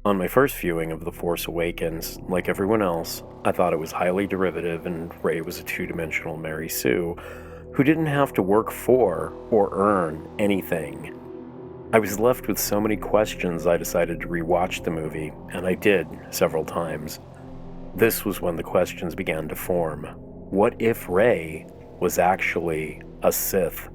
On my first viewing of The Force Awakens, like everyone else, I thought it was highly derivative and Rey was a two-dimensional Marisue who didn't have to work for or earn anything. I was left with so many questions I decided to rewatch the movie, and I did several times. This was when the questions began to form. What if Rey was actually a Sith?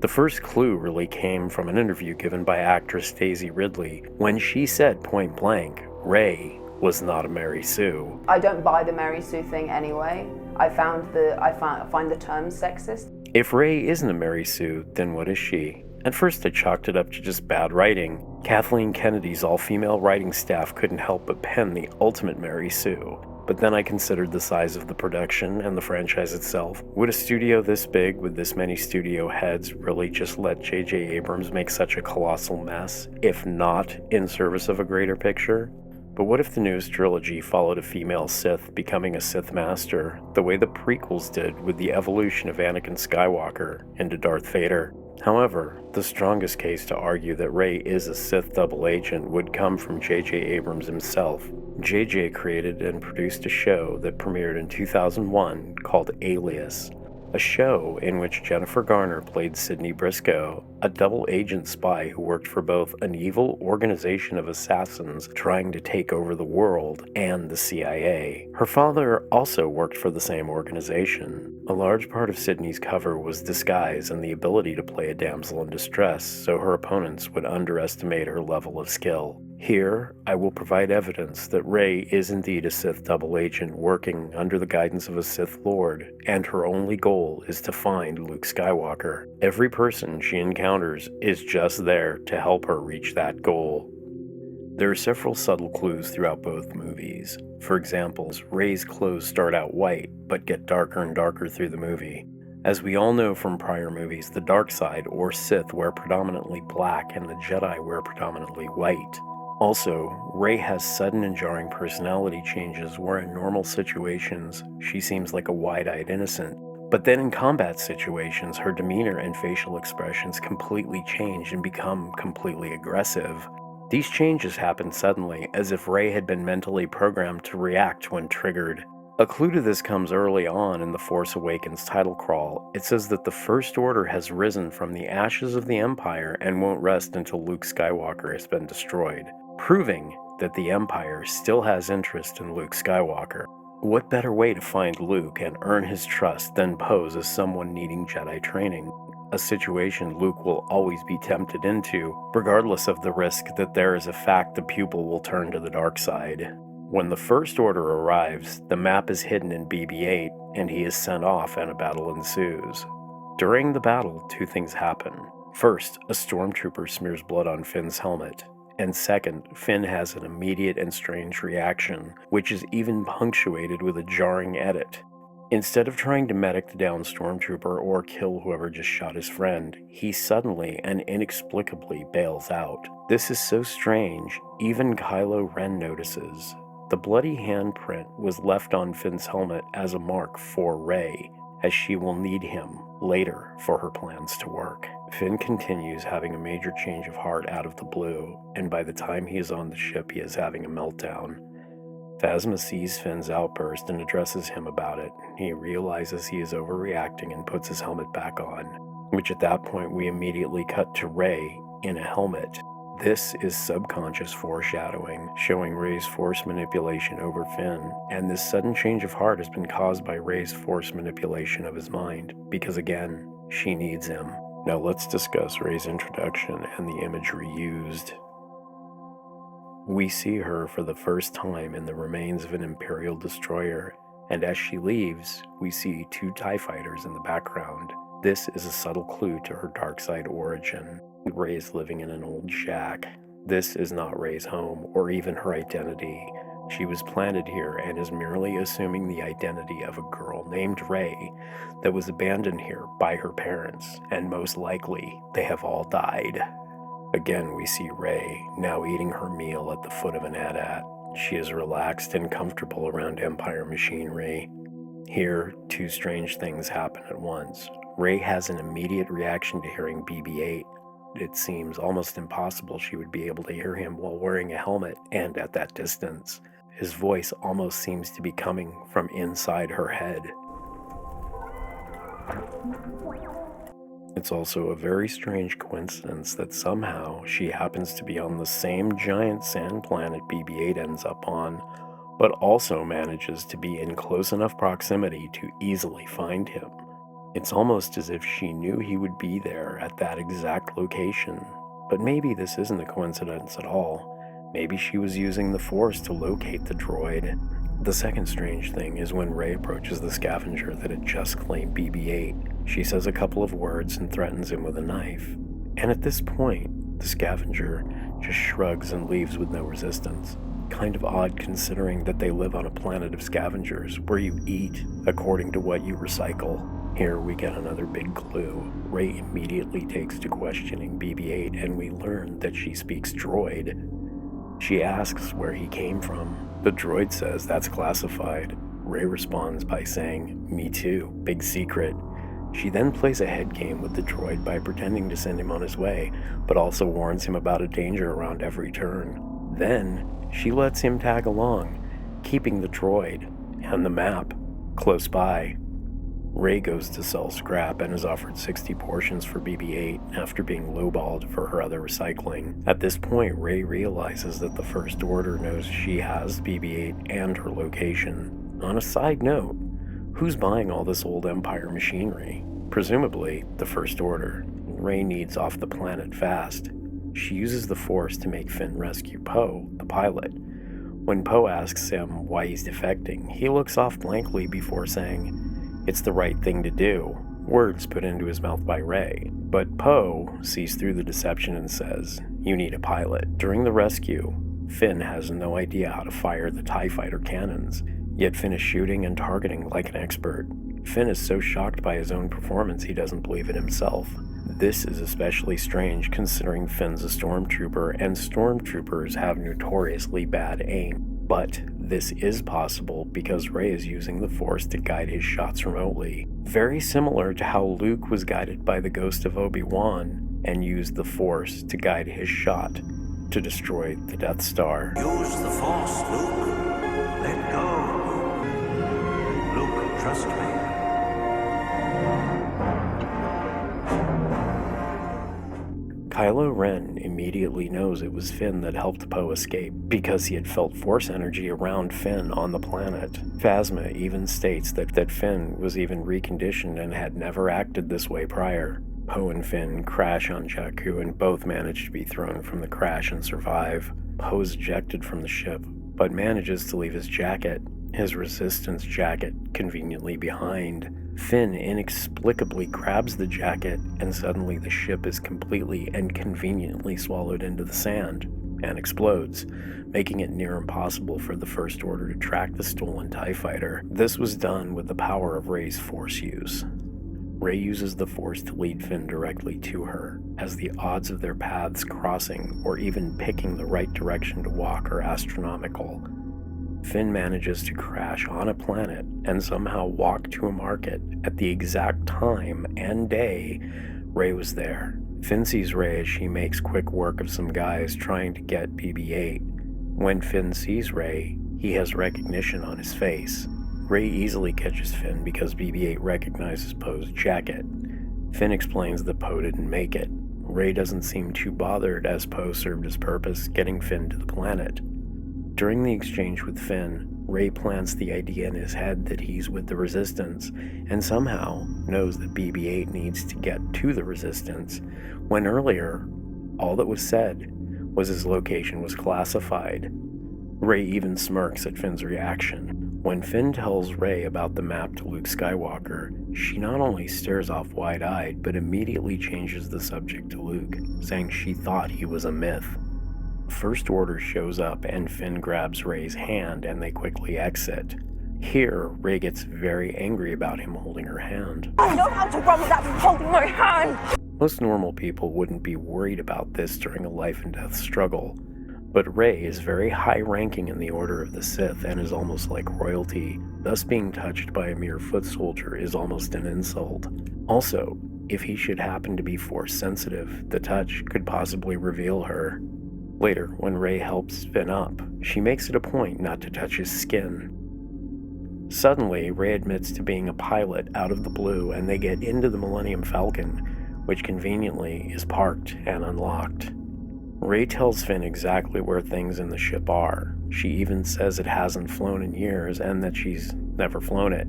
The first clue really came from an interview given by actress Daisy Ridley when she said point blank, Rey was not a Marisue. I don't buy the Marisue thing anyway. I find the term sexist. If Rey isn't a Marisue, then what is she? At first I chalked it up to just bad writing. Kathleen Kennedy's all-female writing staff couldn't help but pen the ultimate Marisue. But then I considered the size of the production and the franchise itself. Would a studio this big, with this many studio heads, really just let JJ Abrams make such a colossal mess, if not in service of a greater picture? But what if the newest trilogy followed a female Sith becoming a Sith Master, the way the prequels did with the evolution of Anakin Skywalker into Darth Vader? However, the strongest case to argue that Rey is a Sith Double agent would come from JJ Abrams himself. JJ created and produced a show that premiered in 2001 called Alias, a show in which Jennifer Garner played Sydney Briscoe, a double agent spy who worked for both an evil organization of assassins trying to take over the world and the CIA. Her father also worked for the same organization. A large part of Sydney's cover was disguise and the ability to play a damsel in distress, so her opponents would underestimate her level of skill. Here, I will provide evidence that Rey is indeed a Sith double agent working under the guidance of a Sith Lord, and her only goal is to find Luke Skywalker. Every person she encounters is just there to help her reach that goal. There are several subtle clues throughout both movies. For example, Rey's clothes start out white, but get darker and darker through the movie. As we all know from prior movies, the dark side, or Sith, wear predominantly black, and the Jedi wear predominantly white. Also, Rey has sudden and jarring personality changes where in normal situations, she seems like a wide-eyed innocent. But then in combat situations, her demeanor and facial expressions completely change and become completely aggressive. These changes happen suddenly, as if Rey had been mentally programmed to react when triggered. A clue to this comes early on in The Force Awakens title crawl. It says that the First Order has risen from the ashes of the Empire and won't rest until Luke Skywalker has been destroyed, proving that the Empire still has interest in Luke Skywalker. What better way to find Luke and earn his trust than pose as someone needing Jedi training? A situation Luke will always be tempted into, regardless of the risk that there is a fact the pupil will turn to the dark side. When the First Order arrives, the map is hidden in BB-8, and he is sent off and a battle ensues. During the battle, two things happen. First, a stormtrooper smears blood on Finn's helmet. And second, Finn has an immediate and strange reaction, which is even punctuated with a jarring edit. Instead of trying to medic the downed stormtrooper or kill whoever just shot his friend, he suddenly and inexplicably bails out. This is so strange, even Kylo Ren notices. The bloody handprint was left on Finn's helmet as a mark for Rey, as she will need him later for her plans to work. Finn continues having a major change of heart out of the blue, and by the time he is on the ship he is having a meltdown. Phasma sees Finn's outburst and addresses him about it. He realizes he is overreacting and puts his helmet back on, which at that point we immediately cut to Rey in a helmet. This is subconscious foreshadowing, showing Rey's force manipulation over Finn, and this sudden change of heart has been caused by Rey's force manipulation of his mind, because again, she needs him. Now let's discuss Rey's introduction and the imagery used. We see her for the first time in the remains of an Imperial destroyer, and as she leaves, we see two TIE fighters in the background. This is a subtle clue to her dark side origin. Rey is living in an old shack. This is not Rey's home, or even her identity. She was planted here and is merely assuming the identity of a girl named Rey that was abandoned here by her parents, and most likely, they have all died. Again, we see Rey, now eating her meal at the foot of an AT-AT. She is relaxed and comfortable around Empire machinery. Here, two strange things happen at once. Rey has an immediate reaction to hearing BB-8. it seems almost impossible she would be able to hear him while wearing a helmet and at that distance. His voice almost seems to be coming from inside her head. It's also a very strange coincidence that somehow she happens to be on the same giant sand planet BB-8 ends up on, but also manages to be in close enough proximity to easily find him. It's almost as if she knew he would be there at that exact location, but maybe this isn't a coincidence at all. Maybe she was using the Force to locate the droid. The second strange thing is when Rey approaches the scavenger that had just claimed BB-8. She says a couple of words and threatens him with a knife. And at this point, the scavenger just shrugs and leaves with no resistance. Kind of odd considering that they live on a planet of scavengers where you eat according to what you recycle. Here we get another big clue. Rey immediately takes to questioning BB-8 and we learn that she speaks droid. She asks where he came from. The droid says that's classified. Rey responds by saying, "Me too, big secret." She then plays a head game with the droid by pretending to send him on his way, but also warns him about a danger around every turn. Then, she lets him tag along, keeping the droid and the map close by. Rey goes to sell scrap and is offered 60 portions for BB-8 after being lowballed for her other recycling. At this point, Rey realizes that the First Order knows she has BB-8 and her location. On a side note, who's buying all this old Empire machinery? Presumably, the First Order. Rey needs off the planet fast. She uses the Force to make Finn rescue Poe, the pilot. When Poe asks him why he's defecting, he looks off blankly before saying, "It's the right thing to do," words put into his mouth by Rey. But Poe sees through the deception and says, "You need a pilot." During the rescue, Finn has no idea how to fire the TIE fighter cannons, yet Finn is shooting and targeting like an expert. Finn is so shocked by his own performance he doesn't believe it himself. This is especially strange considering Finn's a stormtrooper and stormtroopers have notoriously bad aim. But this is possible because Rey is using the Force to guide his shots remotely. Very similar to how Luke was guided by the ghost of Obi-Wan and used the Force to guide his shot to destroy the Death Star. Use the Force, Luke. Let go. Luke, trust me. Kylo Ren immediately knows it was Finn that helped Poe escape because he had felt Force energy around Finn on the planet. Phasma even states that Finn was even reconditioned and had never acted this way prior. Poe and Finn crash on Jakku and both manage to be thrown from the crash and survive. Poe is ejected from the ship, but manages to leave his jacket, his resistance jacket, conveniently behind. Finn inexplicably grabs the jacket, and suddenly the ship is completely and conveniently swallowed into the sand and explodes, making it near impossible for the First Order to track the stolen TIE fighter. This was done with the power of Rey's Force use. Rey uses the Force to lead Finn directly to her, as the odds of their paths crossing or even picking the right direction to walk are astronomical. Finn manages to crash on a planet and somehow walk to a market at the exact time and day Rey was there. Finn sees Rey as she makes quick work of some guys trying to get BB-8. When Finn sees Rey, he has recognition on his face. Rey easily catches Finn because BB-8 recognizes Poe's jacket. Finn explains that Poe didn't make it. Rey doesn't seem too bothered as Poe served his purpose, getting Finn to the planet. During the exchange with Finn, Rey plants the idea in his head that he's with the Resistance, and somehow knows that BB-8 needs to get to the Resistance, when earlier, all that was said was his location was classified. Rey even smirks at Finn's reaction. When Finn tells Rey about the map to Luke Skywalker, she not only stares off wide-eyed, but immediately changes the subject to Luke, saying she thought he was a myth. First Order shows up and Finn grabs Rey's hand and they quickly exit. Here, Rey gets very angry about him holding her hand. I know how to run without you holding my hand! Most normal people wouldn't be worried about this during a life and death struggle, but Rey is very high-ranking in the Order of the Sith and is almost like royalty, thus being touched by a mere foot soldier is almost an insult. Also, if he should happen to be force sensitive, the touch could possibly reveal her. Later, when Rey helps Finn up, she makes it a point not to touch his skin. Suddenly, Rey admits to being a pilot out of the blue, and they get into the Millennium Falcon, which conveniently is parked and unlocked. Rey tells Finn exactly where things in the ship are. She even says it hasn't flown in years and that she's never flown it.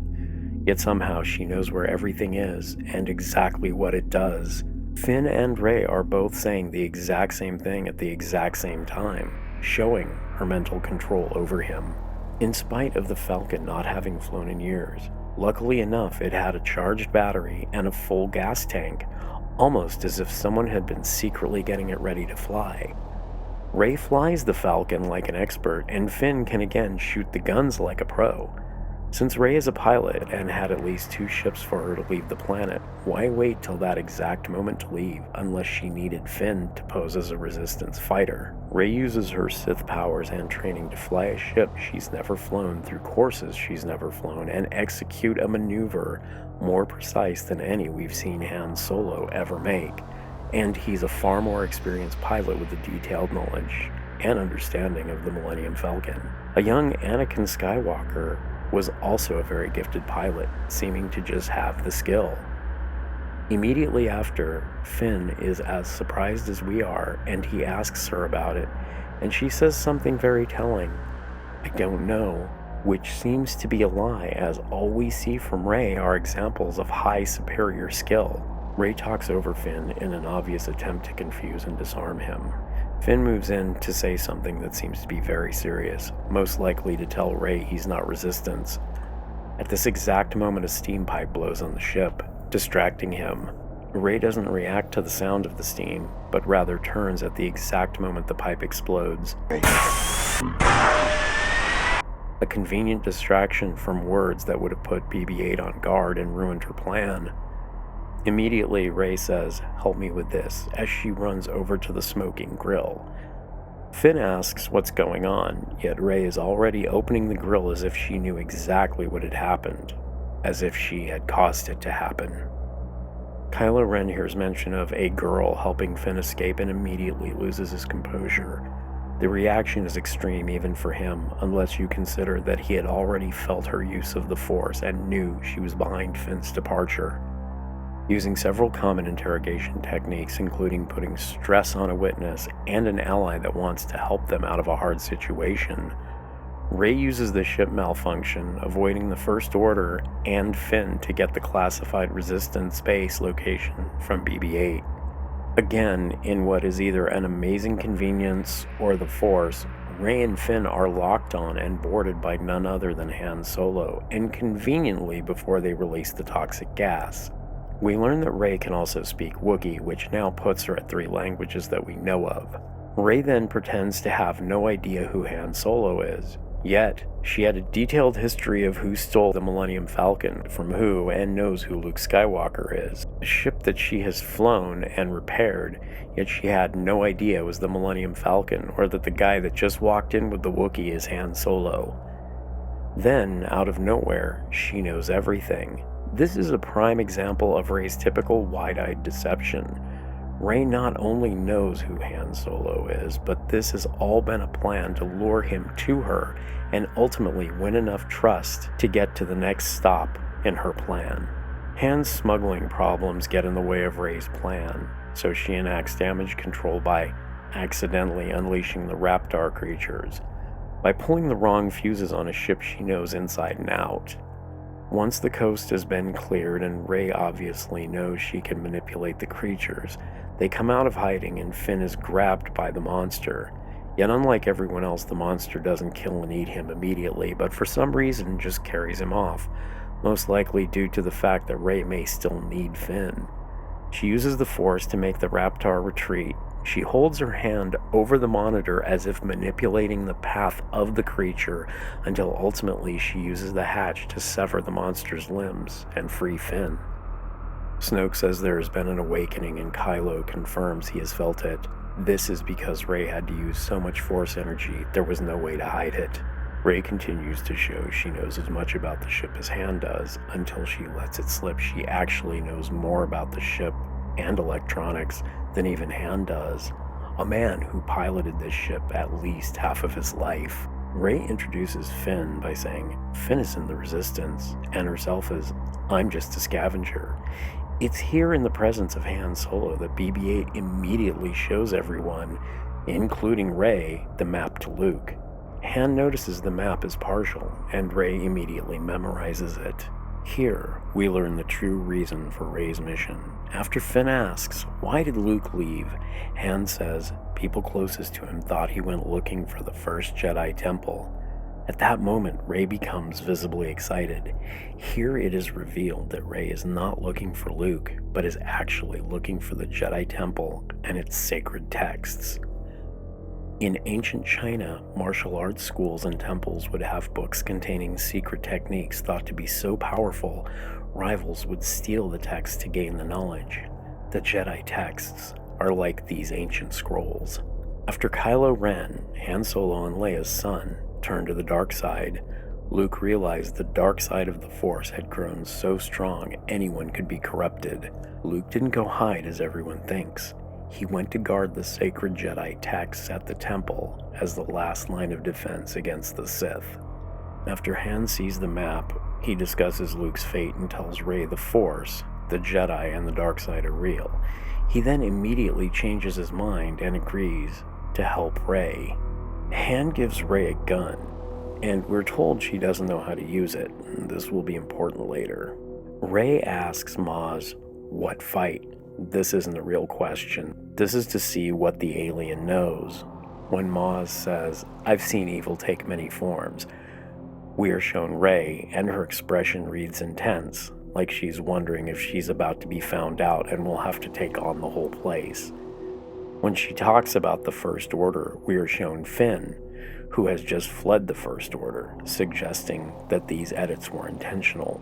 Yet somehow she knows where everything is and exactly what it does. Finn and Rey are both saying the exact same thing at the exact same time, showing her mental control over him. In spite of the Falcon not having flown in years, luckily enough it had a charged battery and a full gas tank, almost as if someone had been secretly getting it ready to fly. Rey flies the Falcon like an expert, and Finn can again shoot the guns like a pro. Since Rey is a pilot and had at least 2 ships for her to leave the planet, why wait till that exact moment to leave unless she needed Finn to pose as a resistance fighter? Rey uses her Sith powers and training to fly a ship she's never flown through courses she's never flown and execute a maneuver more precise than any we've seen Han Solo ever make. And he's a far more experienced pilot with a detailed knowledge and understanding of the Millennium Falcon. A young Anakin Skywalker was also a very gifted pilot, seeming to just have the skill. Immediately after, Finn is as surprised as we are, and he asks her about it, and she says something very telling, "I don't know," which seems to be a lie, as all we see from Rey are examples of high superior skill. Rey talks over Finn in an obvious attempt to confuse and disarm him. Finn moves in to say something that seems to be very serious, most likely to tell Rey he's not resistance. At this exact moment, a steam pipe blows on the ship, distracting him. Rey doesn't react to the sound of the steam, but rather turns at the exact moment the pipe explodes. A convenient distraction from words that would have put BB-8 on guard and ruined her plan. Immediately, Rey says, "Help me with this," as she runs over to the smoking grill. Finn asks what's going on, yet Rey is already opening the grill as if she knew exactly what had happened, as if she had caused it to happen. Kylo Ren hears mention of a girl helping Finn escape and immediately loses his composure. The reaction is extreme even for him, unless you consider that he had already felt her use of the Force and knew she was behind Finn's departure. Using several common interrogation techniques, including putting stress on a witness and an ally that wants to help them out of a hard situation, Rey uses the ship malfunction, avoiding the First Order and Finn to get the classified Resistance base location from BB-8. Again, in what is either an amazing convenience or the Force, Rey and Finn are locked on and boarded by none other than Han Solo, and conveniently before they release the toxic gas. We learn that Rey can also speak Wookiee, which now puts her at 3 languages that we know of. Rey then pretends to have no idea who Han Solo is. Yet, she had a detailed history of who stole the Millennium Falcon from who and knows who Luke Skywalker is. A ship that she has flown and repaired, yet she had no idea was the Millennium Falcon or that the guy that just walked in with the Wookiee is Han Solo. Then, out of nowhere, she knows everything. This is a prime example of Rey's typical wide-eyed deception. Rey not only knows who Han Solo is, but this has all been a plan to lure him to her and ultimately win enough trust to get to the next stop in her plan. Han's smuggling problems get in the way of Rey's plan, so she enacts damage control by accidentally unleashing the Raptor creatures, by pulling the wrong fuses on a ship she knows inside and out. Once the coast has been cleared and Rey obviously knows she can manipulate the creatures, they come out of hiding and Finn is grabbed by the monster. Yet unlike everyone else, the monster doesn't kill and eat him immediately, but for some reason just carries him off, most likely due to the fact that Rey may still need Finn. She uses the Force to make the Raptor retreat. She holds her hand over the monitor as if manipulating the path of the creature until ultimately she uses the hatch to sever the monster's limbs and free Finn. Snoke says there has been an awakening and Kylo confirms he has felt it. This is because Rey had to use so much Force energy, there was no way to hide it. Rey continues to show she knows as much about the ship as Han does, until she lets it slip she actually knows more about the ship and electronics than even Han does, a man who piloted this ship at least half of his life. Rey introduces Finn by saying Finn is in the Resistance, and herself as, I'm just a scavenger. It's here in the presence of Han Solo that BB-8 immediately shows everyone, including Rey, the map to Luke. Han notices the map is partial, and Rey immediately memorizes it. Here, we learn the true reason for Rey's mission. After Finn asks, why did Luke leave? Han says, people closest to him thought he went looking for the first Jedi Temple. At that moment, Rey becomes visibly excited. Here it is revealed that Rey is not looking for Luke, but is actually looking for the Jedi Temple and its sacred texts. In ancient China, martial arts schools and temples would have books containing secret techniques thought to be so powerful, rivals would steal the texts to gain the knowledge. The Jedi texts are like these ancient scrolls. After Kylo Ren, Han Solo and Leia's son, turned to the dark side, Luke realized the dark side of the Force had grown so strong anyone could be corrupted. Luke didn't go hide as everyone thinks. He went to guard the sacred Jedi texts at the temple as the last line of defense against the Sith. After Han sees the map, he discusses Luke's fate and tells Rey the Force, the Jedi, and the dark side are real. He then immediately changes his mind and agrees to help Rey. Han gives Rey a gun, and we're told she doesn't know how to use it. This will be important later. Rey asks Maz, what fight? This isn't a real question. This is to see what the alien knows. When Maz says, I've seen evil take many forms, we are shown Rey, and her expression reads intense, like she's wondering if she's about to be found out and will have to take on the whole place. When she talks about the First Order, we are shown Finn, who has just fled the First Order, suggesting that these edits were intentional.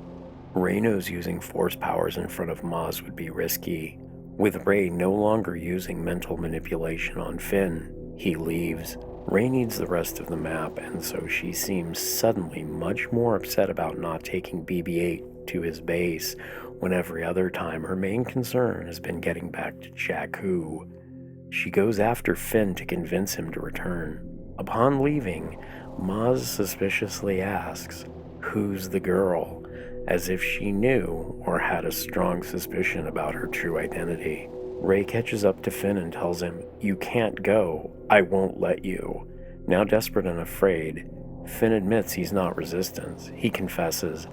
Rey knows using Force powers in front of Maz would be risky. With Rey no longer using mental manipulation on Finn, he leaves. Rey needs the rest of the map, and so she seems suddenly much more upset about not taking BB-8 to his base, when every other time her main concern has been getting back to Jakku. She goes after Finn to convince him to return. Upon leaving, Maz suspiciously asks, who's the girl? As if she knew or had a strong suspicion about her true identity. Rey catches up to Finn and tells him, you can't go, I won't let you. Now desperate and afraid, Finn admits he's not Resistance. He confesses,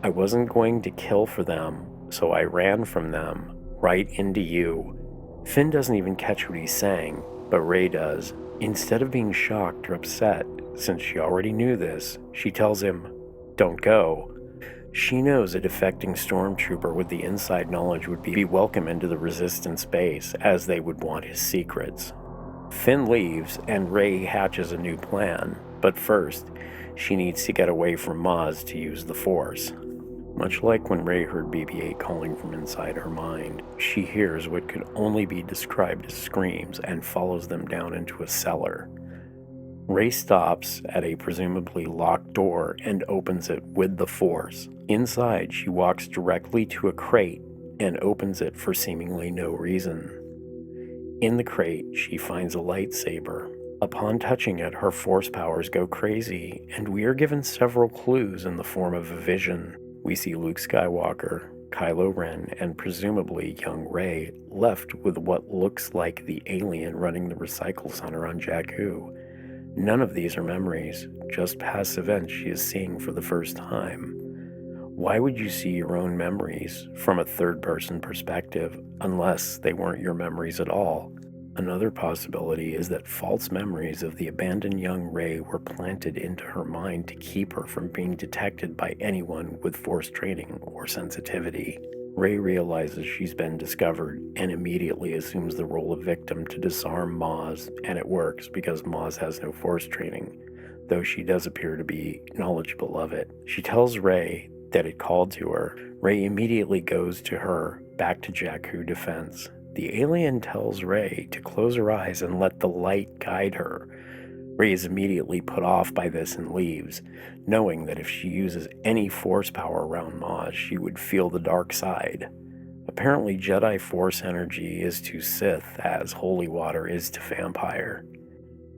I wasn't going to kill for them, so I ran from them, right into you. Finn doesn't even catch what he's saying, but Rey does. Instead of being shocked or upset, since she already knew this, she tells him, don't go. She knows a defecting stormtrooper with the inside knowledge would be welcome into the Resistance base, as they would want his secrets. Finn leaves, and Rey hatches a new plan, but first, she needs to get away from Maz to use the Force. Much like when Rey heard BB-8 calling from inside her mind, she hears what could only be described as screams and follows them down into a cellar. Rey stops at a presumably locked door and opens it with the Force. Inside, she walks directly to a crate and opens it for seemingly no reason. In the crate, she finds a lightsaber. Upon touching it, her Force powers go crazy, and we are given several clues in the form of a vision. We see Luke Skywalker, Kylo Ren, and presumably young Rey left with what looks like the alien running the recycle center on Jakku. None of these are memories, just past events she is seeing for the first time. Why would you see your own memories from a third-person perspective unless they weren't your memories at all? Another possibility is that false memories of the abandoned young Rey were planted into her mind to keep her from being detected by anyone with Force training or sensitivity. Rey realizes she's been discovered and immediately assumes the role of victim to disarm Maz, and it works because Maz has no Force training, though she does appear to be knowledgeable of it. She tells Rey that it called to her. Rey immediately goes to her, back to Jakku defense. The alien tells Rey to close her eyes and let the light guide her. Rey is immediately put off by this and leaves, knowing that if she uses any force power around Maz, she would feel the dark side. Apparently, Jedi Force energy is to Sith as holy water is to vampire.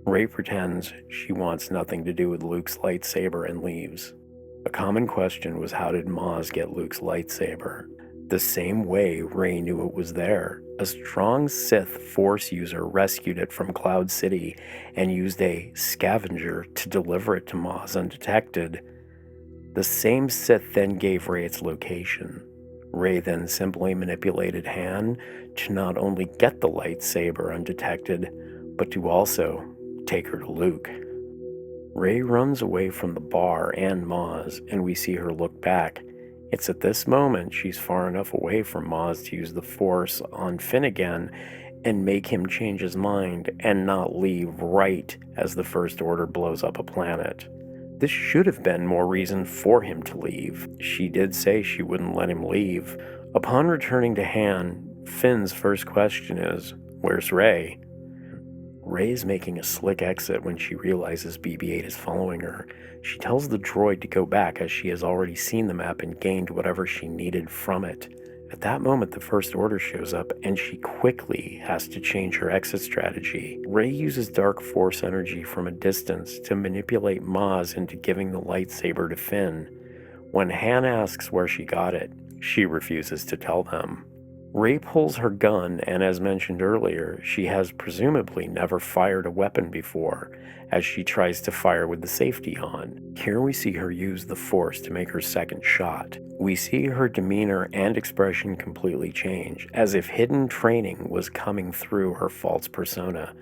Rey pretends she wants nothing to do with Luke's lightsaber and leaves. A common question was, how did Maz get Luke's lightsaber? The same way Rey knew it was there. A strong Sith Force user rescued it from Cloud City and used a scavenger to deliver it to Maz undetected. The same Sith then gave Rey its location. Rey then simply manipulated Han to not only get the lightsaber undetected, but to also take her to Luke. Rey runs away from the bar and Maz, and we see her look back. It's at this moment she's far enough away from Maz to use the Force on Finn again and make him change his mind and not leave right as the First Order blows up a planet. This should have been more reason for him to leave. She did say she wouldn't let him leave. Upon returning to Han, Finn's first question is, "Where's Rey?" Rey is making a slick exit when she realizes BB-8 is following her. She tells the droid to go back as she has already seen the map and gained whatever she needed from it. At that moment, the First Order shows up and she quickly has to change her exit strategy. Rey uses dark force energy from a distance to manipulate Maz into giving the lightsaber to Finn. When Han asks where she got it, she refuses to tell them. Rey pulls her gun, and as mentioned earlier, she has presumably never fired a weapon before, as she tries to fire with the safety on. Here we see her use the Force to make her second shot. We see her demeanor and expression completely change, as if hidden training was coming through her false persona,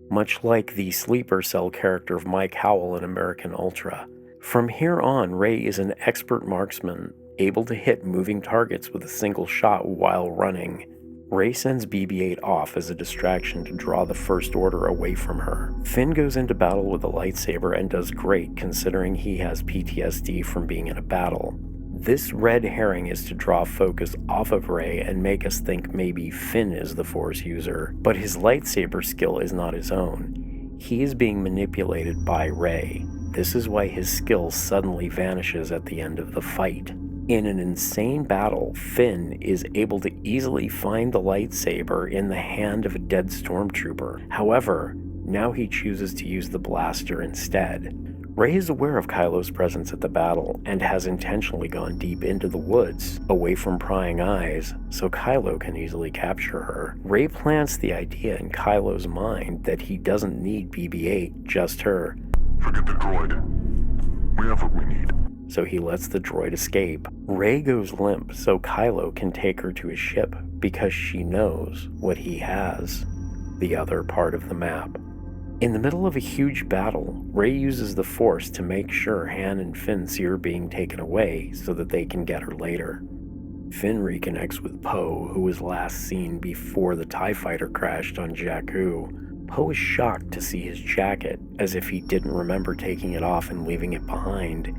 much like the sleeper cell character of Mike Howell in American Ultra. From here on, Rey is an expert marksman, able to hit moving targets with a single shot while running. Rey sends BB-8 off as a distraction to draw the First Order away from her. Finn goes into battle with a lightsaber and does great considering he has PTSD from being in a battle. This red herring is to draw focus off of Rey and make us think maybe Finn is the Force user, but his lightsaber skill is not his own. He is being manipulated by Rey. This is why his skill suddenly vanishes at the end of the fight. In an insane battle, Finn is able to easily find the lightsaber in the hand of a dead stormtrooper. However, now he chooses to use the blaster instead. Rey is aware of Kylo's presence at the battle and has intentionally gone deep into the woods, away from prying eyes, so Kylo can easily capture her. Rey plants the idea in Kylo's mind that he doesn't need BB-8, just her. Forget the droid. We have what we need. So he lets the droid escape. Rey goes limp so Kylo can take her to his ship because she knows what he has, the other part of the map. In the middle of a huge battle, Rey uses the Force to make sure Han and Finn see her being taken away so that they can get her later. Finn reconnects with Poe, who was last seen before the TIE fighter crashed on Jakku. Poe is shocked to see his jacket, as if he didn't remember taking it off and leaving it behind.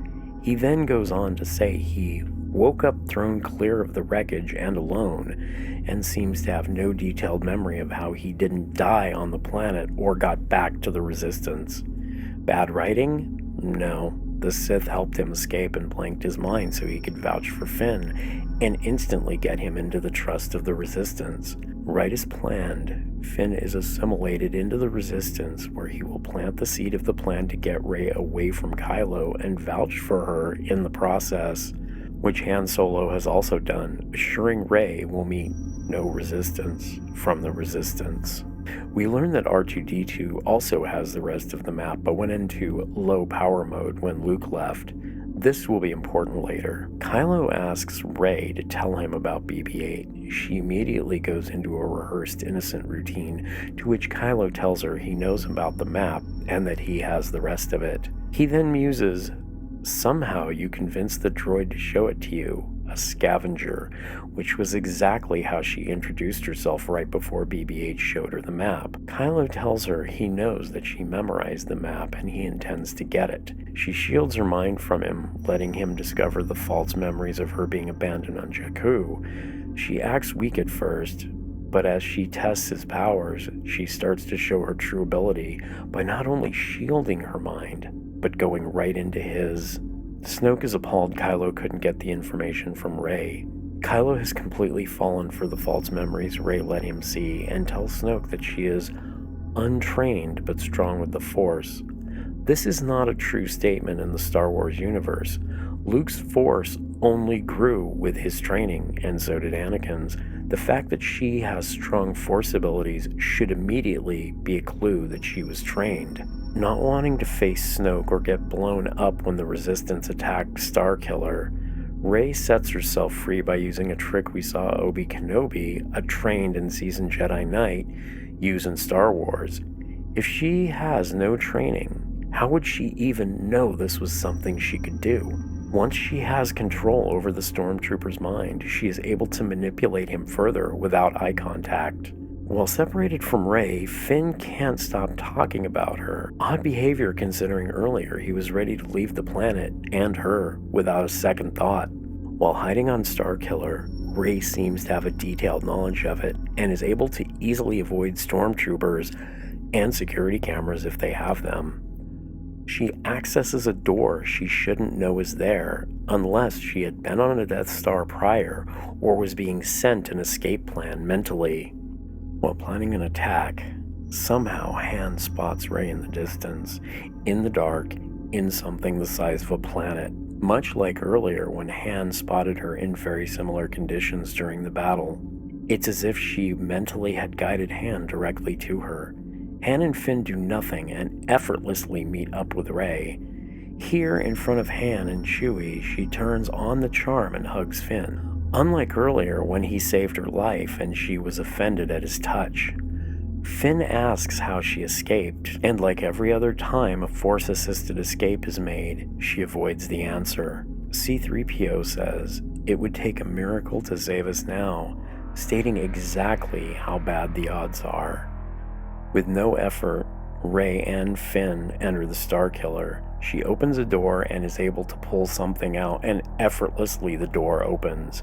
He then goes on to say he woke up thrown clear of the wreckage and alone, and seems to have no detailed memory of how he didn't die on the planet or got back to the Resistance. Bad writing? No. The Sith helped him escape and blanked his mind so he could vouch for Finn, and instantly get him into the trust of the Resistance. Right as planned, Finn is assimilated into the Resistance, where he will plant the seed of the plan to get Rey away from Kylo and vouch for her in the process, which Han Solo has also done, assuring Rey will meet no resistance from the Resistance. We learn that R2-D2 also has the rest of the map, but went into low power mode when Luke left. This will be important later. Kylo asks Rey to tell him about BB-8. She immediately goes into a rehearsed innocent routine, to which Kylo tells her he knows about the map and that he has the rest of it. He then muses, "Somehow you convinced the droid to show it to you, a scavenger," which was exactly how she introduced herself right before BB-8 showed her the map. Kylo tells her he knows that she memorized the map and he intends to get it. She shields her mind from him, letting him discover the false memories of her being abandoned on Jakku. She acts weak at first, But as she tests his powers, she starts to show her true ability by not only shielding her mind, but going right into his. Snoke is appalled Kylo couldn't get the information from Rey. Kylo has completely fallen for the false memories Rey let him see and tells Snoke that she is untrained but strong with the Force. This is not a true statement in the Star Wars universe. Luke's Force only grew with his training, and so did Anakin's. The fact that she has strong Force abilities should immediately be a clue that she was trained. Not wanting to face Snoke or get blown up when the Resistance attacked Starkiller, Rey sets herself free by using a trick we saw Obi Kenobi, a trained and seasoned Jedi Knight, use in Star Wars. If she has no training, how would she even know this was something she could do? Once she has control over the stormtrooper's mind, she is able to manipulate him further without eye contact. While separated from Rey, Finn can't stop talking about her. Odd behavior considering earlier he was ready to leave the planet and her without a second thought. While hiding on Starkiller, Rey seems to have a detailed knowledge of it and is able to easily avoid stormtroopers and security cameras if they have them. She accesses a door she shouldn't know is there unless she had been on a Death Star prior or was being sent an escape plan mentally. While planning an attack, somehow Han spots Rey in the distance, in the dark, in something the size of a planet. Much like earlier when Han spotted her in very similar conditions during the battle. It's as if she mentally had guided Han directly to her. Han and Finn do nothing and effortlessly meet up with Rey. Here, in front of Han and Chewie, she turns on the charm and hugs Finn. Unlike earlier when he saved her life and she was offended at his touch. Finn asks how she escaped, and like every other time a Force-assisted escape is made, she avoids the answer. C-3PO says, "It would take a miracle to save us now," stating exactly how bad the odds are. With no effort, Rey and Finn enter the Starkiller. She opens a door and is able to pull something out, and effortlessly the door opens.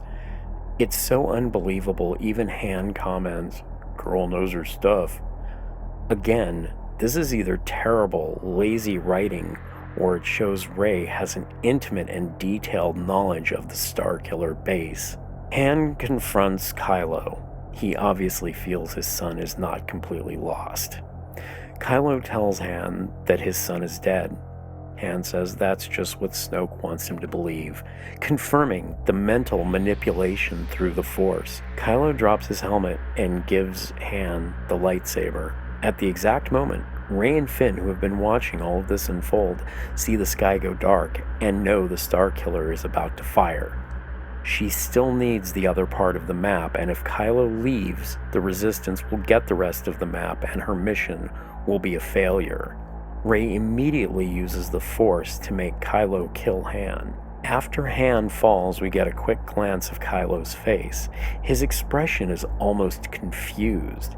It's so unbelievable, even Han comments, "Girl knows her stuff." Again, this is either terrible, lazy writing, or it shows Rey has an intimate and detailed knowledge of the Starkiller base. Han confronts Kylo. He obviously feels his son is not completely lost. Kylo tells Han that his son is dead. Han says that's just what Snoke wants him to believe, confirming the mental manipulation through the Force. Kylo drops his helmet and gives Han the lightsaber. At the exact moment, Rey and Finn, who have been watching all of this unfold, see the sky go dark and know the Starkiller is about to fire. She still needs the other part of the map, and if Kylo leaves, the Resistance will get the rest of the map and her mission will be a failure. Rey immediately uses the Force to make Kylo kill Han. After Han falls, we get a quick glance of Kylo's face. His expression is almost confused,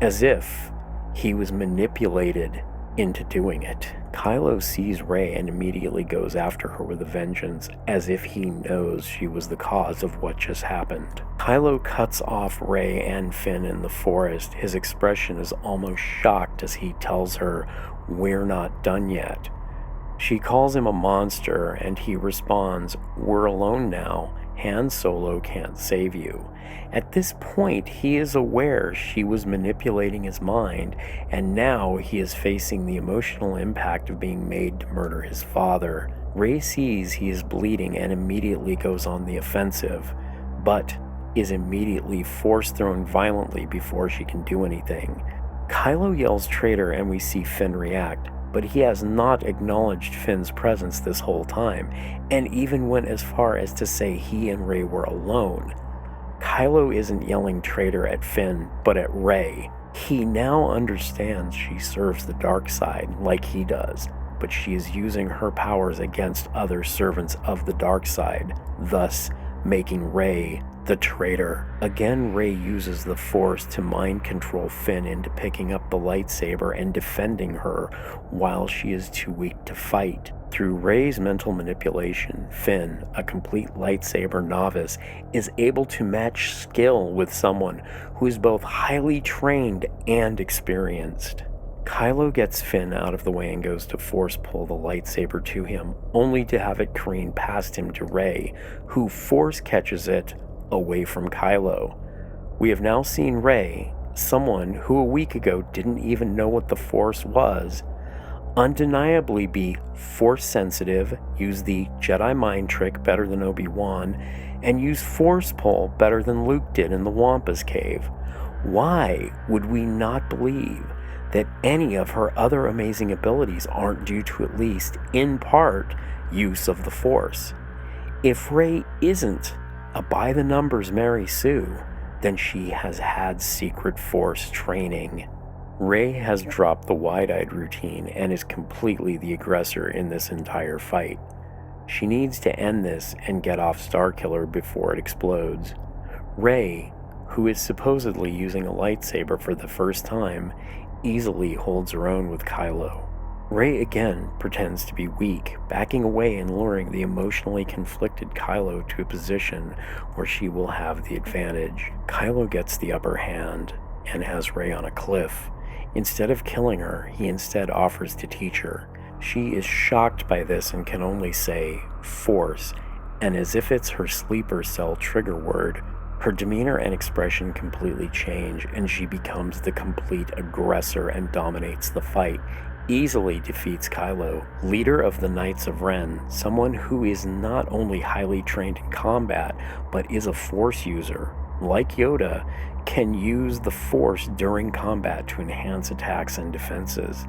as if he was manipulated into doing it. Kylo sees Rey and immediately goes after her with a vengeance, as if he knows she was the cause of what just happened. Kylo cuts off Rey and Finn in the forest. His expression is almost shocked as he tells her, "We're not done yet." She calls him a monster, and he responds, "We're alone now. Han Solo can't save you." At this point, he is aware she was manipulating his mind, and now he is facing the emotional impact of being made to murder his father. Rey sees he is bleeding and immediately goes on the offensive, but is immediately force-thrown violently before she can do anything. Kylo yells traitor and we see Finn react, but he has not acknowledged Finn's presence this whole time, and even went as far as to say he and Rey were alone. Kylo isn't yelling traitor at Finn, but at Rey. He now understands she serves the dark side like he does, but she is using her powers against other servants of the dark side, thus making Rey the traitor. Again, Rey uses the Force to mind control Finn into picking up the lightsaber and defending her while she is too weak to fight. Through Rey's mental manipulation, Finn, a complete lightsaber novice, is able to match skill with someone who is both highly trained and experienced. Kylo gets Finn out of the way and goes to force pull the lightsaber to him, only to have it careen past him to Rey, who force catches it away from Kylo. We have now seen Rey, someone who a week ago didn't even know what the Force was, undeniably be Force sensitive, use the Jedi mind trick better than Obi-Wan, and use Force pull better than Luke did in the Wampa's cave. Why would we not believe that any of her other amazing abilities aren't due to at least, in part, use of the Force? If Rey isn't a by-the-numbers Marisue, then she has had secret Force training. Rey has dropped the wide-eyed routine and is completely the aggressor in this entire fight. She needs to end this and get off Starkiller before it explodes. Rey, who is supposedly using a lightsaber for the first time, easily holds her own with Kylo. Rey again pretends to be weak, backing away and luring the emotionally conflicted Kylo to a position where she will have the advantage. Kylo gets the upper hand and has Rey on a cliff. Instead of killing her, he instead offers to teach her. She is shocked by this and can only say, "Force," and as if it's her sleeper cell trigger word, her demeanor and expression completely change, and she becomes the complete aggressor and dominates the fight, easily defeats Kylo, leader of the Knights of Ren, someone who is not only highly trained in combat, but is a Force user. Like Yoda, can use the Force during combat to enhance attacks and defenses.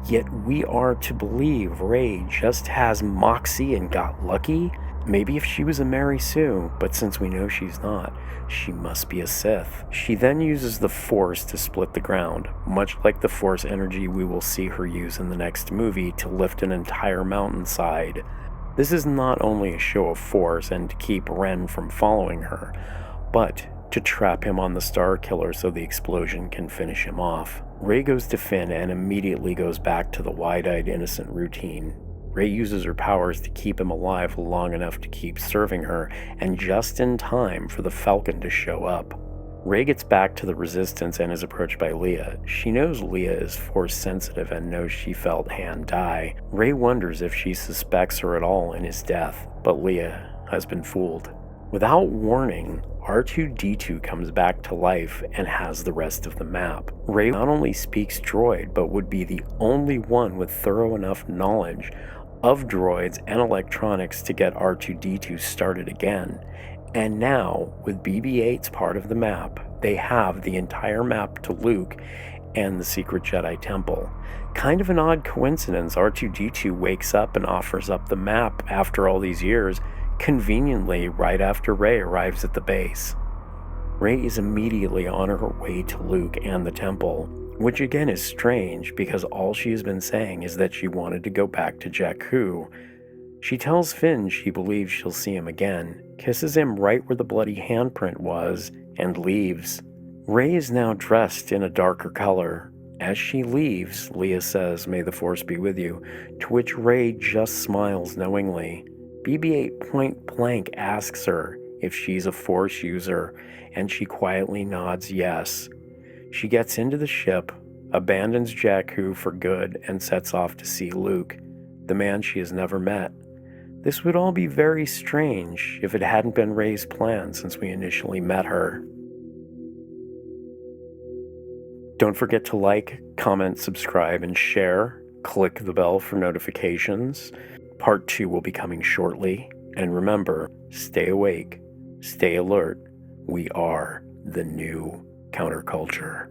Yet we are to believe Rey just has moxie and got lucky? Maybe if she was a Marisue, but since we know she's not, she must be a Sith. She then uses the Force to split the ground, much like the Force energy we will see her use in the next movie to lift an entire mountainside. This is not only a show of force and to keep Ren from following her, but to trap him on the Starkiller so the explosion can finish him off. Rey goes to Finn and immediately goes back to the wide-eyed innocent routine. Rey uses her powers to keep him alive long enough to keep serving her, and just in time for the Falcon to show up. Rey gets back to the Resistance and is approached by Leia. She knows Leia is Force sensitive and knows she felt Han die. Rey wonders if she suspects her at all in his death, but Leia has been fooled. Without warning, R2-D2 comes back to life and has the rest of the map. Rey not only speaks droid, but would be the only one with thorough enough knowledge of droids and electronics to get R2-D2 started again. And now, with BB-8's part of the map, they have the entire map to Luke and the secret Jedi Temple. Kind of an odd coincidence, R2-D2 wakes up and offers up the map after all these years, conveniently right after Rey arrives at the base. Rey is immediately on her way to Luke and the temple, which again is strange because all she has been saying is that she wanted to go back to Jakku. She tells Finn she believes she'll see him again, kisses him right where the bloody handprint was, and leaves. Rey is now dressed in a darker color. As she leaves, Leia says, "May the Force be with you," to which Rey just smiles knowingly. BB-8 point blank asks her if she's a Force user, and she quietly nods yes. She gets into the ship, abandons Jakku for good, and sets off to see Luke, the man she has never met. This would all be very strange if it hadn't been Rey's plan since we initially met her. Don't forget to like, comment, subscribe, and share. Click the bell for notifications. Part 2 will be coming shortly. And remember, stay awake, stay alert. We are the new counterculture.